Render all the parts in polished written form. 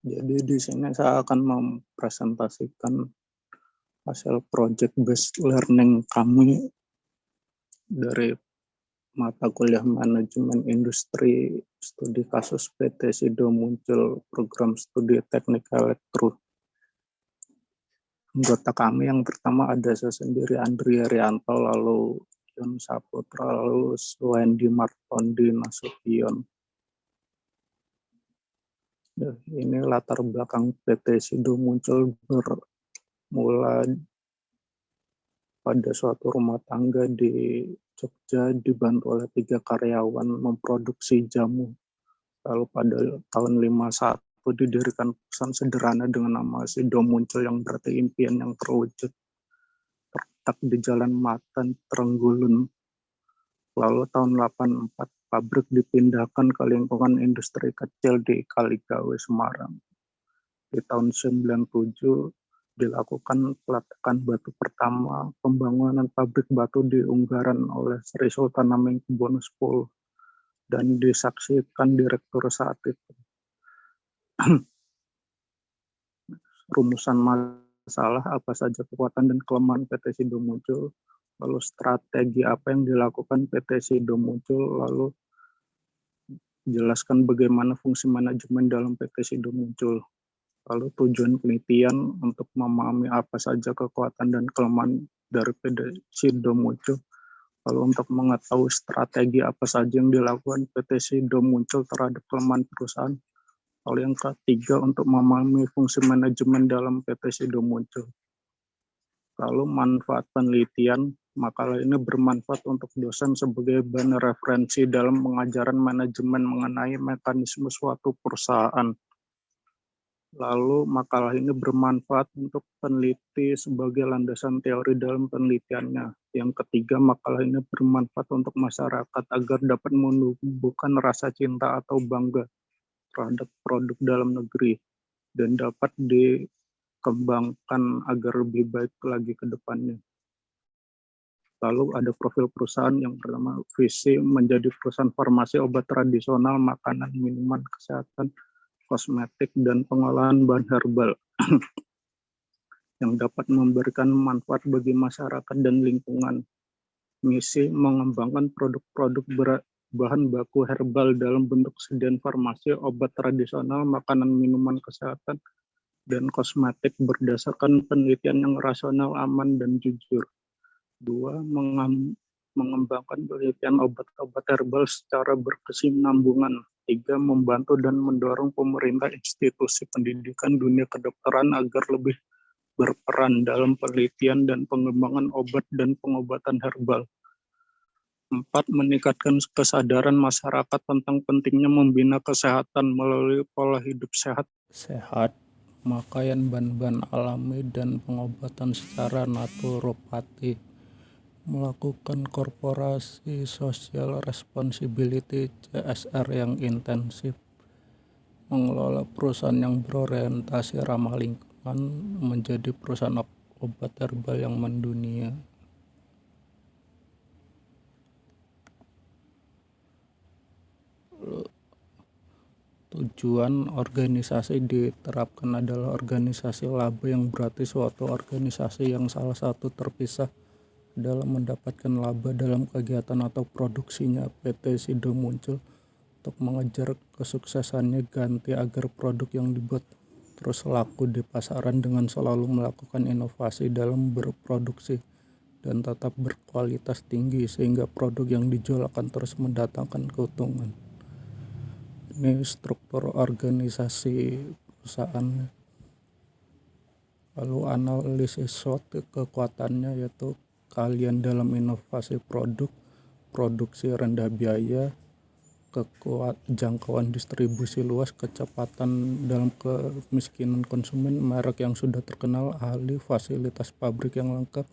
Jadi di sini saya akan mempresentasikan hasil project based learning kami dari mata kuliah manajemen industri studi kasus PT Sido Muncul program studi teknik elektro. Anggota kami yang pertama ada saya sendiri Andrea Rianto, lalu Yon Saputra, lalu Wendy Martondi Nasution. Ini latar belakang PT Sido Muncul bermula pada suatu rumah tangga di Jogja dibantu oleh 3 karyawan memproduksi jamu. Lalu pada tahun 51 didirikan perusahaan sederhana dengan nama Sido Muncul yang berarti impian yang terwujud, terletak di Jalan Matan, Trenggulun. Lalu tahun 84 pabrik dipindahkan ke lingkungan industri kecil di Kaligawe, Semarang. Di tahun 97 dilakukan peletakan batu pertama pembangunan pabrik batu di Unggaran oleh Sri Sultan Hamengkubuwono X dan disaksikan direktur saat itu. Rumusan masalah apa saja kekuatan dan kelemahan PT Sido Muncul, lalu strategi apa yang dilakukan PT Sido Muncul, lalu jelaskan bagaimana fungsi manajemen dalam PT Sido Muncul. Lalu tujuan penelitian untuk memahami apa saja kekuatan dan kelemahan dari PT Sido Muncul. Lalu untuk mengetahui strategi apa saja yang dilakukan PT Sido Muncul terhadap kelemahan perusahaan. Lalu yang ketiga untuk memahami fungsi manajemen dalam PT Sido Muncul. Lalu manfaat penelitian, makalah ini bermanfaat untuk dosen sebagai bahan referensi dalam pengajaran manajemen mengenai mekanisme suatu perusahaan. Lalu makalah ini bermanfaat untuk peneliti sebagai landasan teori dalam penelitiannya. Yang ketiga, makalah ini bermanfaat untuk masyarakat agar dapat menumbuhkan rasa cinta atau bangga terhadap produk dalam negeri dan dapat dikembangkan agar lebih baik lagi ke depannya. Lalu ada profil perusahaan yang pertama, visi menjadi perusahaan farmasi, obat tradisional, makanan, minuman, kesehatan, kosmetik, dan pengolahan bahan herbal yang dapat memberikan manfaat bagi masyarakat dan lingkungan. Misi mengembangkan produk-produk bahan baku herbal dalam bentuk sediaan farmasi, obat tradisional, makanan, minuman, kesehatan, dan kosmetik berdasarkan penelitian yang rasional, aman, dan jujur. 2. Mengembangkan penelitian obat-obat herbal secara berkesinambungan. 3. Membantu dan mendorong pemerintah, institusi pendidikan, dunia kedokteran agar lebih berperan dalam penelitian dan pengembangan obat dan pengobatan herbal. 4. Meningkatkan kesadaran masyarakat tentang pentingnya membina kesehatan melalui pola hidup sehat, pemakaian bahan-bahan alami, dan pengobatan secara naturopati. Melakukan korporasi social responsibility CSR yang intensif, mengelola perusahaan yang berorientasi ramah lingkungan, menjadi perusahaan obat herbal yang mendunia. Tujuan organisasi diterapkan adalah organisasi laba yang berarti suatu organisasi yang salah satu terpisah dalam mendapatkan laba dalam kegiatan atau produksinya. PT Sido Muncul untuk mengejar kesuksesannya ganti agar produk yang dibuat terus laku di pasaran dengan selalu melakukan inovasi dalam berproduksi dan tetap berkualitas tinggi sehingga produk yang dijual akan terus mendatangkan keuntungan. Ini struktur organisasi perusahaan. Lalu analisis SWOT kekuatannya yaitu keahlian dalam inovasi produk, produksi rendah biaya, jangkauan distribusi luas, kecepatan dalam kemiskinan konsumen, merek yang sudah terkenal, ahli, fasilitas pabrik yang lengkap,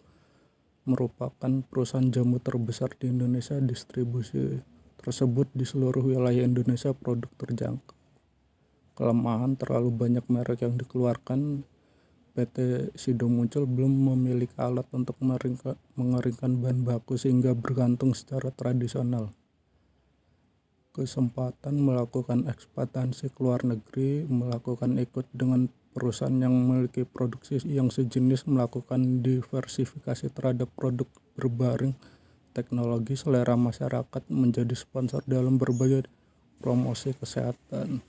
merupakan perusahaan jamu terbesar di Indonesia, distribusi tersebut di seluruh wilayah Indonesia, produk terjangkau. Kelemahan terlalu banyak merek yang dikeluarkan. PT Sido Muncul belum memiliki alat untuk mengeringkan bahan baku sehingga bergantung secara tradisional. kesempatan melakukan ekspansi ke luar negeri, melakukan ikut dengan perusahaan yang memiliki produksi yang sejenis, melakukan diversifikasi terhadap produk berbaring teknologi, selera masyarakat, menjadi sponsor dalam berbagai promosi kesehatan.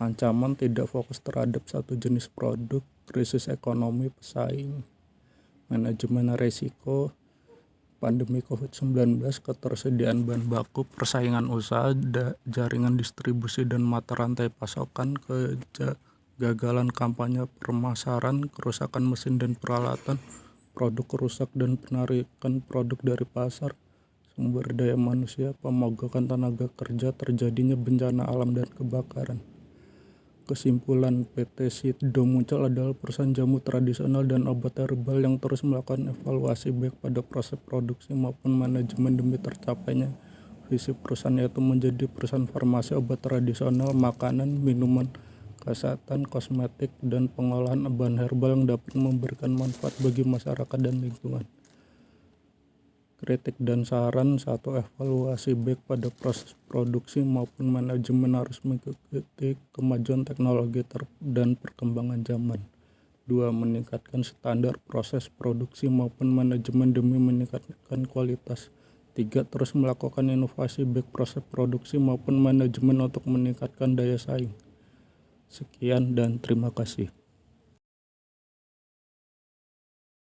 Ancaman tidak fokus terhadap satu jenis produk, krisis ekonomi pesaing, manajemen risiko, pandemi COVID-19, ketersediaan bahan baku, persaingan usaha, jaringan distribusi dan mata rantai pasokan, kegagalan kampanye pemasaran, kerusakan mesin dan peralatan, produk rusak dan penarikan produk dari pasar, sumber daya manusia, pemogokan tenaga kerja, terjadinya bencana alam dan kebakaran. Kesimpulan PT Sido Muncul adalah perusahaan jamu tradisional dan obat herbal yang terus melakukan evaluasi baik pada proses produksi maupun manajemen demi tercapainya visi perusahaan, yaitu menjadi perusahaan farmasi, obat tradisional, makanan, minuman, kesehatan, kosmetik, dan pengolahan bahan herbal yang dapat memberikan manfaat bagi masyarakat dan lingkungan. Kritik dan saran: 1. Evaluasi baik pada proses produksi maupun manajemen harus mengikuti kemajuan teknologi dan perkembangan zaman. 2. Meningkatkan standar proses produksi maupun manajemen demi meningkatkan kualitas. 3. Terus melakukan inovasi baik proses produksi maupun manajemen untuk meningkatkan daya saing. Sekian dan terima kasih.